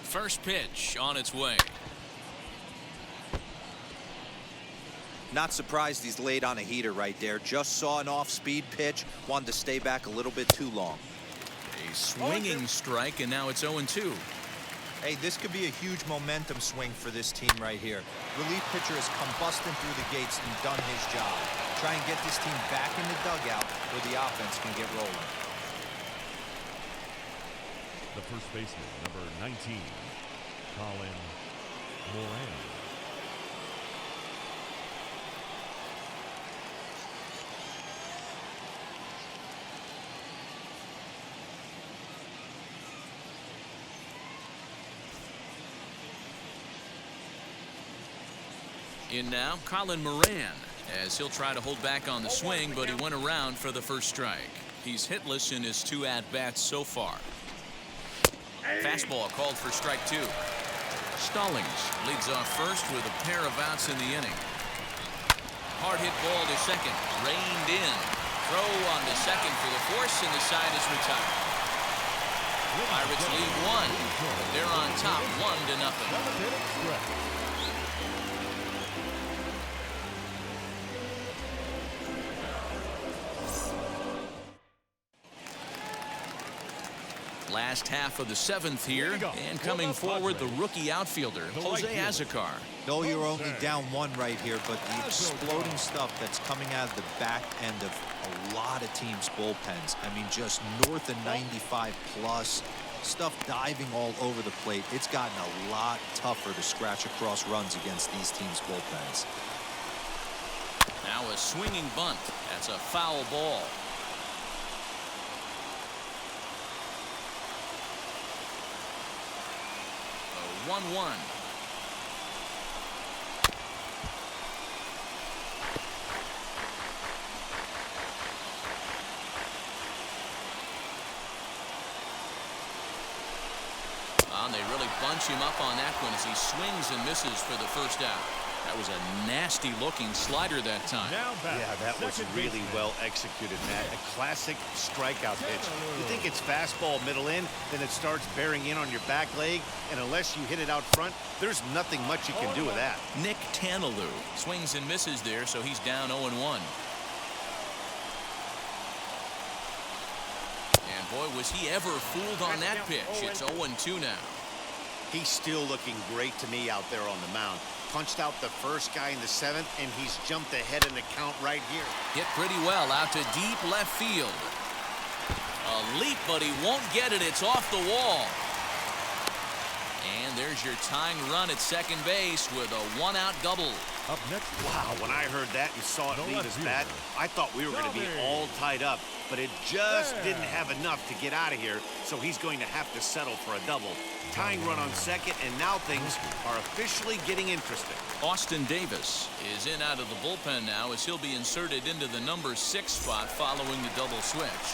First pitch on its way. Not surprised he's laid on a heater right there. Just saw an off-speed pitch. Wanted to stay back a little bit too long. A swinging strike, and now it's 0-2. Hey, this could be a huge momentum swing for this team right here. Relief pitcher has come busting through the gates and done his job. Try and get this team back in the dugout where the offense can get rolling. The first baseman, number 19, Colin Moran. In now, Colin Moran, as he'll try to hold back on the swing, but he went around for the first strike. He's hitless in his 2 at-bats so far. Fastball called for strike 2. Stallings leads off first with a pair of outs in the inning. Hard hit ball to second, reined in. Throw on to second for the force, and the side is retired. Pirates lead 1. They're on top 1-0. Last half of the 7th here, and coming forward, the rookie outfielder, Jose Azocar. No, you're only down 1 right here, but the exploding stuff that's coming out of the back end of a lot of teams' bullpens. I mean, just north of 95 plus, stuff diving all over the plate. It's gotten a lot tougher to scratch across runs against these teams' bullpens. Now a swinging bunt. That's a foul ball. A 1-1. And they really bunch him up on that one as he swings and misses for the first out. That was a nasty looking slider that time. Yeah, that was really well executed, Matt. A classic strikeout pitch. You think it's fastball middle in, then it starts bearing in on your back leg, and unless you hit it out front, there's nothing much you can do with that. Nick Tanalou swings and misses there, so he's down 0-1. And boy, was he ever fooled on that pitch. It's 0-2 now. He's still looking great to me out there on the mound. Punched out the first guy in the 7th, and he's jumped ahead in the count right here. Hit pretty well out to deep left field. A leap, but he won't get it. It's off the wall. And there's your tying run at second base with a 1-out double. Up next. Wow, when I heard that and saw it leave his bat, I thought we were going to be all tied up, but it just didn't have enough to get out of here, so he's going to have to settle for a double. Tying run on second, and now things are officially getting interesting. Austin Davis is in out of the bullpen now as he'll be inserted into the number 6 spot following the double switch.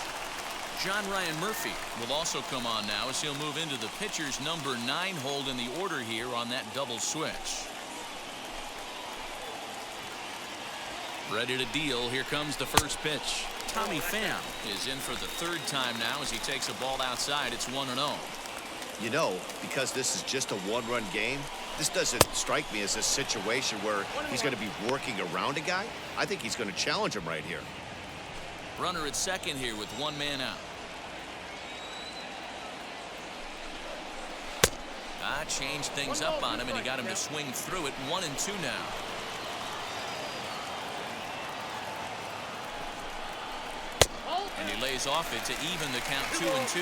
John Ryan Murphy will also come on now as he'll move into the pitcher's number 9 hold in the order here on that double switch. Ready to deal. Here comes the first pitch. Tommy Pham is in for the 3rd time now as he takes a ball outside. It's 1-0. You know, because this is just a 1-run game, this doesn't strike me as a situation where he's going to be working around a guy. I think he's going to challenge him right here. Runner at second here with 1 man out. Changed things up on him, and he got him to swing through it. 1-2 now. And he lays off it to even the count 2-2.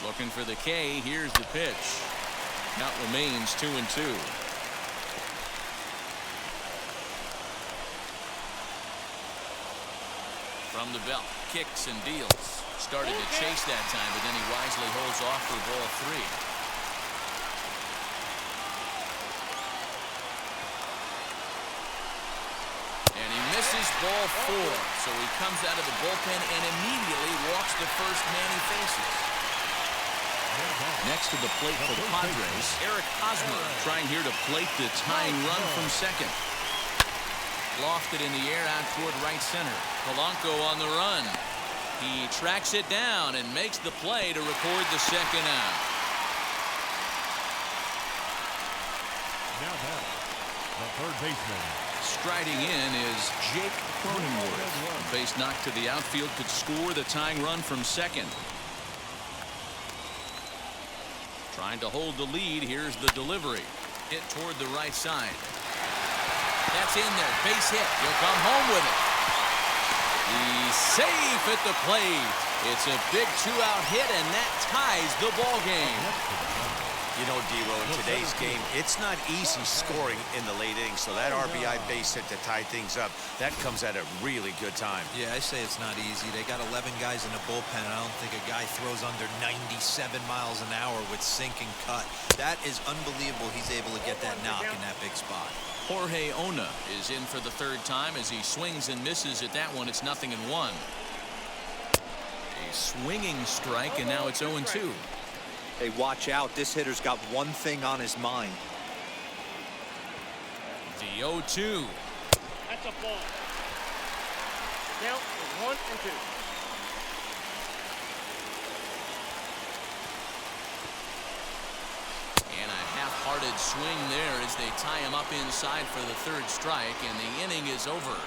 Looking for the K. Here's the pitch. Count remains 2-2. From the belt, kicks and deals. Started to chase that time, but then he wisely holds off for ball 3. And he misses ball 4, so he comes out of the bullpen and immediately walks the first man he faces. Next to the plate for the Padres, Eric Hosmer trying here to plate the tying run from second. Lofted in the air out toward right center. Polanco on the run. He tracks it down and makes the play to record the second out. Now that the third baseman. Striding in is Jake Cronenworth. A base knock to the outfield could score the tying run from second. Trying to hold the lead. Here's the delivery. Hit toward the right side. That's in there. Base hit. He'll come home with it. He's safe at the plate. It's a big 2-out hit, and that ties the ball game. You know, D'Lo, in today's game, it's not easy scoring in the late innings, so that RBI base hit to tie things up, that comes at a really good time. Yeah, I say it's not easy. They got 11 guys in the bullpen, and I don't think a guy throws under 97 miles an hour with sink and cut. That is unbelievable he's able to get that knock in that big spot. Jorge Ona is in for the third time as he swings and misses at that one. It's 0-1. A swinging strike, and now it's 0-2. Hey, watch out. This hitter's got one thing on his mind. The 0-2. That's a ball. Count is 1-2. And a half-hearted swing there as they tie him up inside for the third strike, and the inning is over.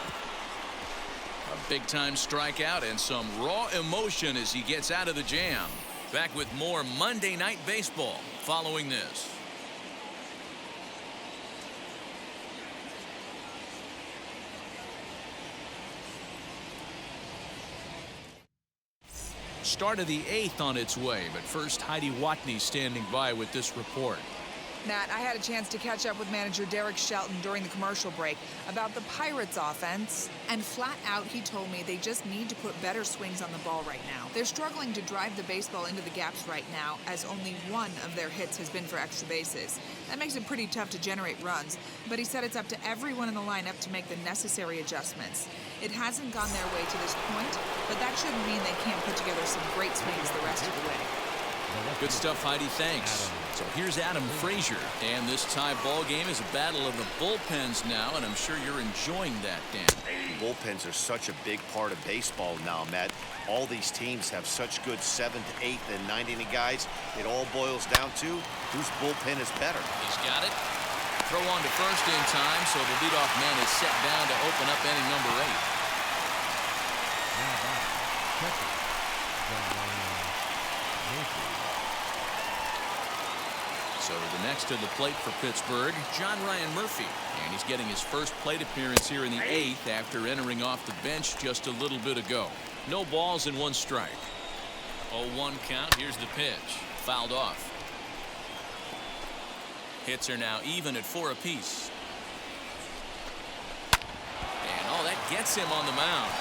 A big-time strikeout and some raw emotion as he gets out of the jam. Back with more Monday Night Baseball following this. Start of the 8th on its way, but first Heidi Watney standing by with this report. Matt, I had a chance to catch up with manager Derek Shelton during the commercial break about the Pirates offense, and flat out he told me they just need to put better swings on the ball right now. They're struggling to drive the baseball into the gaps right now, as only one of their hits has been for extra bases. That makes it pretty tough to generate runs, but he said it's up to everyone in the lineup to make the necessary adjustments. It hasn't gone their way to this point, but that shouldn't mean they can't put together some great swings the rest of the way. Good stuff, Heidi. Thanks. So here's Adam Frazier, and this tie ball game is a battle of the bullpens now, and I'm sure you're enjoying that, Dan. Bullpens are such a big part of baseball now, Matt. All these teams have such good 7th, 8th, and 9th inning guys. It all boils down to whose bullpen is better. He's got it. Throw on to first in time, so the leadoff man is set down to open up inning number 8. Now back, catcher, John Ryan Murphy. So the next to the plate for Pittsburgh, John Ryan Murphy. And he's getting his first plate appearance here in the 8th after entering off the bench just a little bit ago. No balls and 1 strike. 0-1 count. Here's the pitch. Fouled off. Hits are now even at 4 apiece. And that gets him on the mound.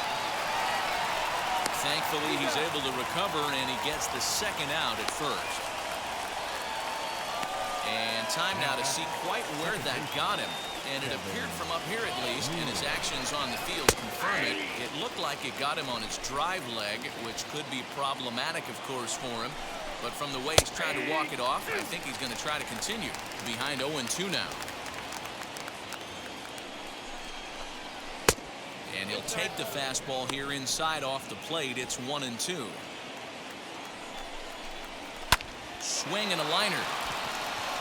Thankfully, he's able to recover, and he gets the second out at first. And time now to see quite where that got him. And it appeared from up here at least, and his actions on the field confirm it. It looked like it got him on his drive leg, which could be problematic, of course, for him. But from the way he's trying to walk it off, I think he's going to try to continue. Behind 0-2 now. And he'll take the fastball here inside off the plate. It's 1-2. Swing and a liner.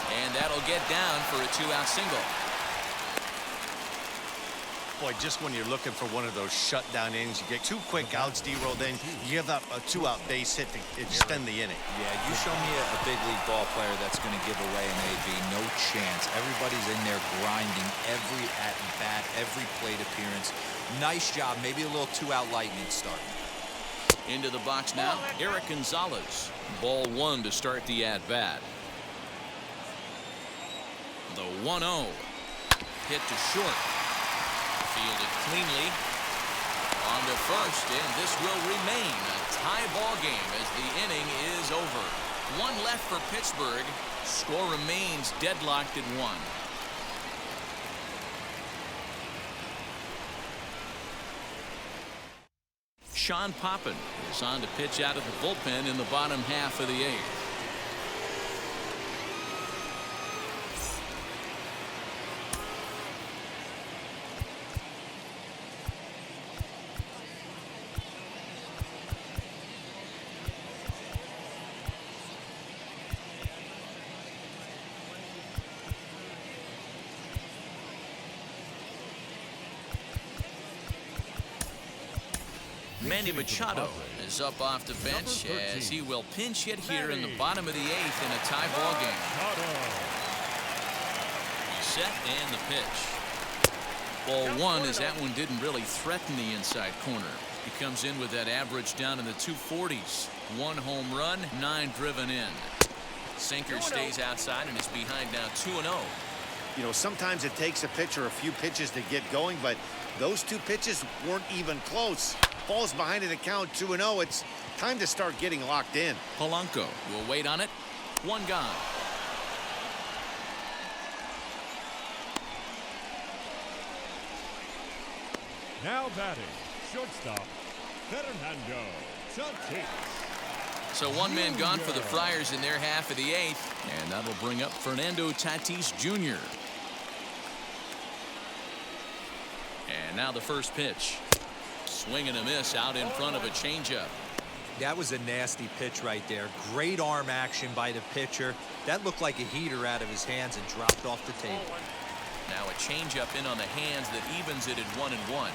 And that'll get down for a 2-out single. Boy, just when you're looking for one of those shutdown innings, you get 2 quick outs, D-Roll, then you give up a 2-out base hit to extend the inning. Yeah, you show me a big league ball player that's going to give away an AB. No chance. Everybody's in there grinding every at-bat, every plate appearance. Nice job. Maybe a little 2-out lightning start. Into the box now, Eric Gonzalez. Ball 1 to start the at-bat. The 1-0. Hit to short. Fielded cleanly. On to first, and this will remain a tie ball game as the inning is over. 1 left for Pittsburgh. Score remains deadlocked at 1. Sean Poppin is on to pitch out of the bullpen in the bottom half of the 8th. Manny Machado is up off the bench as he will pinch hit here in the bottom of the 8th in a tie ball game. Set and the pitch. Ball 1 as that one didn't really threaten the inside corner. He comes in with that average down in the 240s. 1 home run, 9 driven in. Sinker stays outside and is behind now 2-0. You know, sometimes it takes a pitcher a few pitches to get going, but those two pitches weren't even close. Ball's behind in the count 2-0. It's time to start getting locked in. Polanco will wait on it. One gone. Now batting, shortstop, Fernando Tatis. So one man gone for the Friars in their half of the eighth, and that'll bring up Fernando Tatis Jr. And now the first pitch. Swing and a miss out in front of a changeup. That was a nasty pitch right there. Great arm action by the pitcher. That looked like a heater out of his hands and dropped off the table. Now a changeup in on the hands that evens it at 1-1.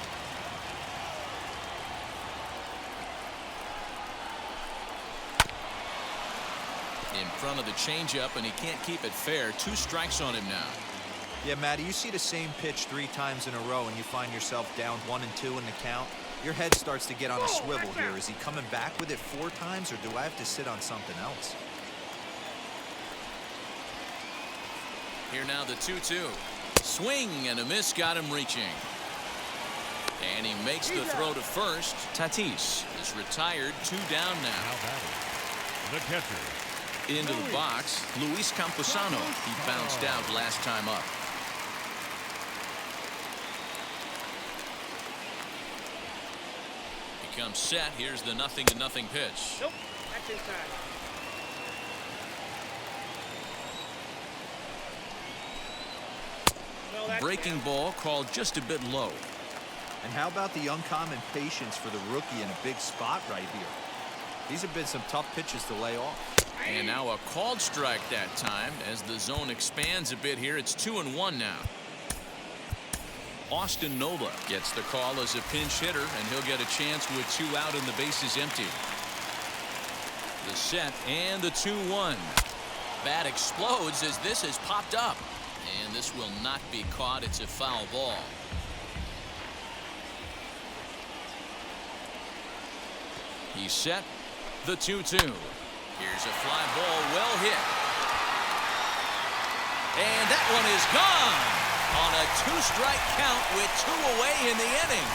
In front of the changeup, and he can't keep it fair. 2 strikes on him now. Yeah, Matty, you see the same pitch 3 times in a row and you find yourself down 1-2 in the count. Your head starts to get on a swivel here. Is he coming back with it 4 times, or do I have to sit on something else? Here now the 2-2. Swing and a miss got him reaching. And he makes the throw to first. Tatis is retired. 2 down now. Now batting, the catcher. Into the box, Luis Camposano. He bounced out last time up. He comes set. Here's the 0-0 pitch. Nope, that's inside. No, that's Breaking ball called just a bit low. And how about the uncommon patience for the rookie in a big spot right here? These have been some tough pitches to lay off. And now a called strike that time as the zone expands a bit here. It's 2-1 now. Austin Nola gets the call as a pinch hitter, and he'll get a chance with 2 out and the bases empty. The set and the 2-1. Bat explodes as this has popped up. And this will not be caught. It's a foul ball. He's set. The 2-2. Here's a fly ball, well hit. And that one is gone on a 2-strike count with 2 away in the inning.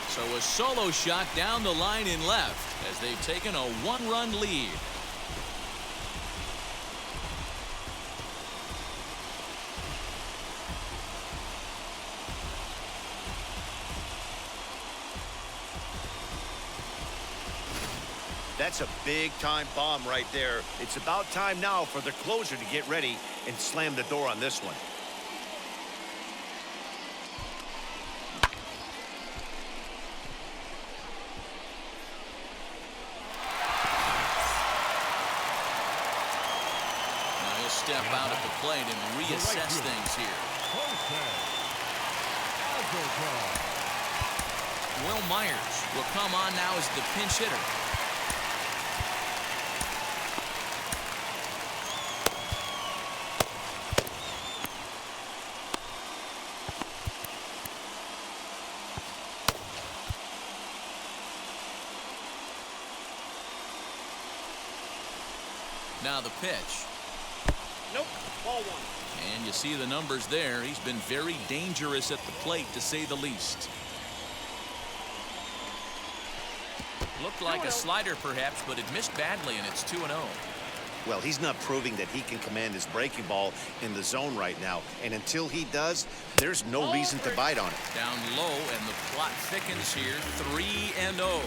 So a solo shot down the line in left as they've taken a 1-run lead. That's a big-time bomb right there. It's about time now for the closer to get ready and slam the door on this one. Now he'll step out at the plate and reassess things here. Will Myers will come on now as the pinch hitter. Now the pitch. Nope, ball 1. And you see the numbers there. He's been very dangerous at the plate, to say the least. Looked like a slider perhaps, but it missed badly, and it's 2-0. Well, he's not proving that he can command his breaking ball in the zone right now. And until he does, there's no reason to bite on it. Down low, and the plot thickens here. 3-0.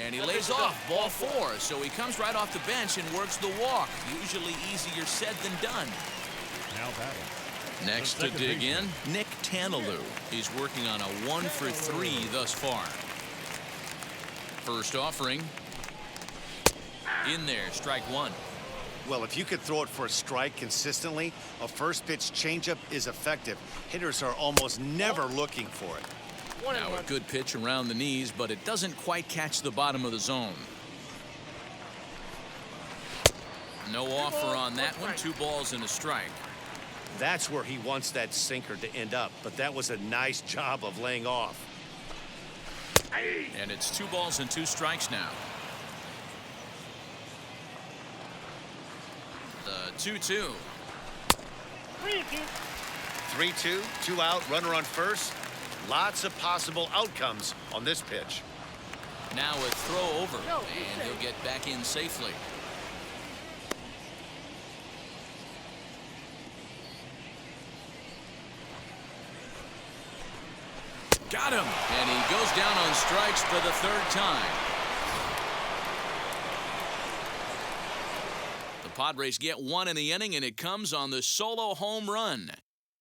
And he lays off ball 4, so he comes right off the bench and works the walk. Usually easier said than done. Now batting. Next to dig in, Nick Tanalou. He's working on a 1-for-3 thus far. First offering. In there, strike 1. Well, if you could throw it for a strike consistently, a first pitch changeup is effective. Hitters are almost never looking for it. Now a good pitch around the knees, but it doesn't quite catch the bottom of the zone. No offer on that one. 2 balls and a strike. That's where he wants that sinker to end up, but that was a nice job of laying off. And it's 2 balls and 2 strikes now. The 2-2. 3-2, 2 out, runner on first. Lots of possible outcomes on this pitch. Now a throw over, and he'll get back in safely. Got him! And he goes down on strikes for the 3rd time. The Padres get 1 in the inning, and it comes on the solo home run.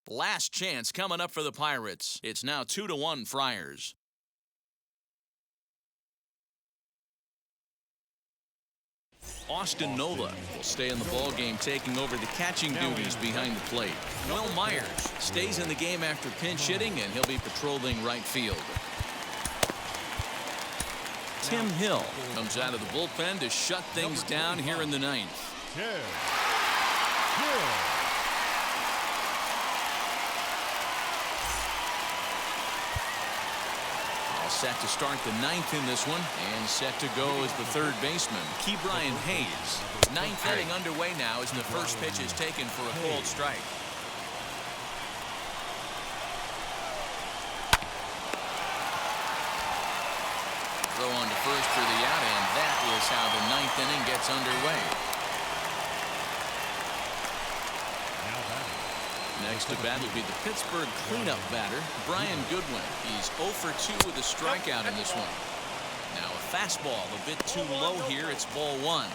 Last chance coming up for the Pirates. It's now 2-1 Friars. Austin Nola will stay in the ballgame, taking over the catching duties behind the plate. Will Myers stays in the game after pinch hitting, and he'll be patrolling right field. Tim Hill comes out of the bullpen to shut things down here in the 9th. Set to start the 9th in this one, and set to go is the 3rd baseman, Brian Hayes. 9th inning underway now as the first pitch is taken for a cold strike. Throw on to first for the out, and that is how the 9th inning gets underway. Next to bat will be the Pittsburgh cleanup batter, Brian Goodwin. He's 0 for 2 with a strikeout in this one. Now a fastball a bit too low here. It's ball 1.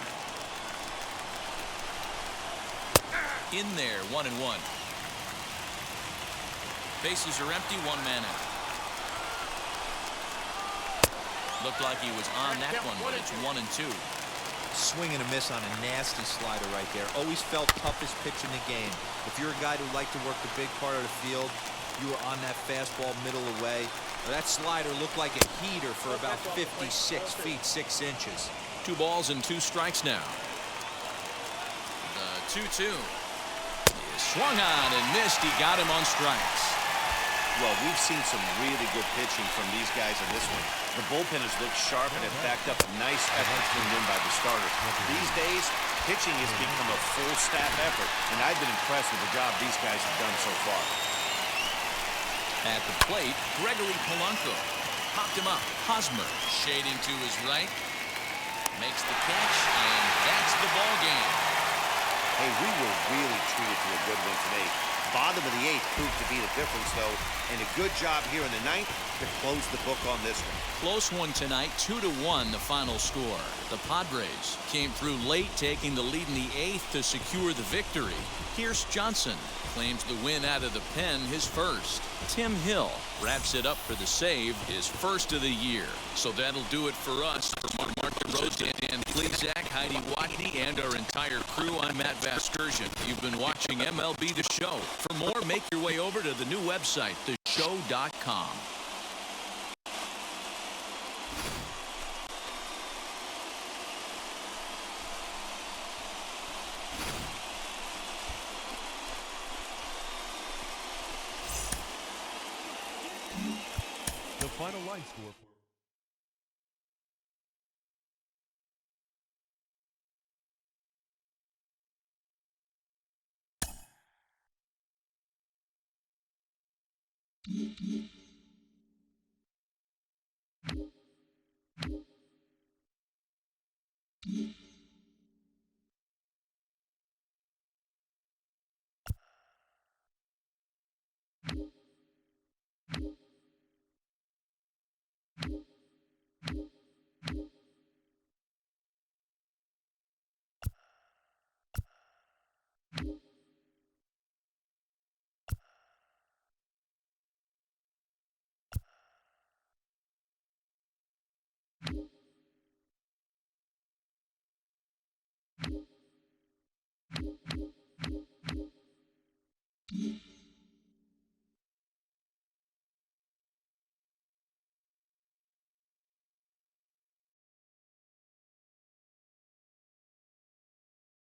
In there, 1-1. Bases are empty, 1 man out. Looked like he was on that one, but it's 1-2. Swing and a miss on a nasty slider right there. Always felt toughest pitch in the game. If you're a guy who liked to work the big part of the field, you were on that fastball middle away. That slider looked like a heater for about 56 feet 6 inches. 2 balls and 2 strikes now. The 2-2. He swung on and missed. He got him on strikes. Well, we've seen some really good pitching from these guys in this one. The bullpen has looked sharp and have backed up a nice effort turned in by the starters. These days, pitching has become a full staff effort, and I've been impressed with the job these guys have done so far. At the plate, Gregory Polanco popped him up. Hosmer shading to his right, makes the catch, and that's the ball game. Hey, we were really treated to a good one today. Bottom of the 8th proved to be the difference, though, and a good job here in the 9th to close the book on this one. Close one tonight, 2-1 the final score. The Padres came through late, taking the lead in the 8th to secure the victory. Pierce Johnson claims the win out of the pen, his first. Tim Hill wraps it up for the save, his first of the year. So that'll do it for us. For Mark Rose, Dan Plesac, Heidi Watney, and our entire crew, I'm Matt Vasgersian. You've been watching MLB The Show. For more, make your way over to the new website, theshow.com. The final line score.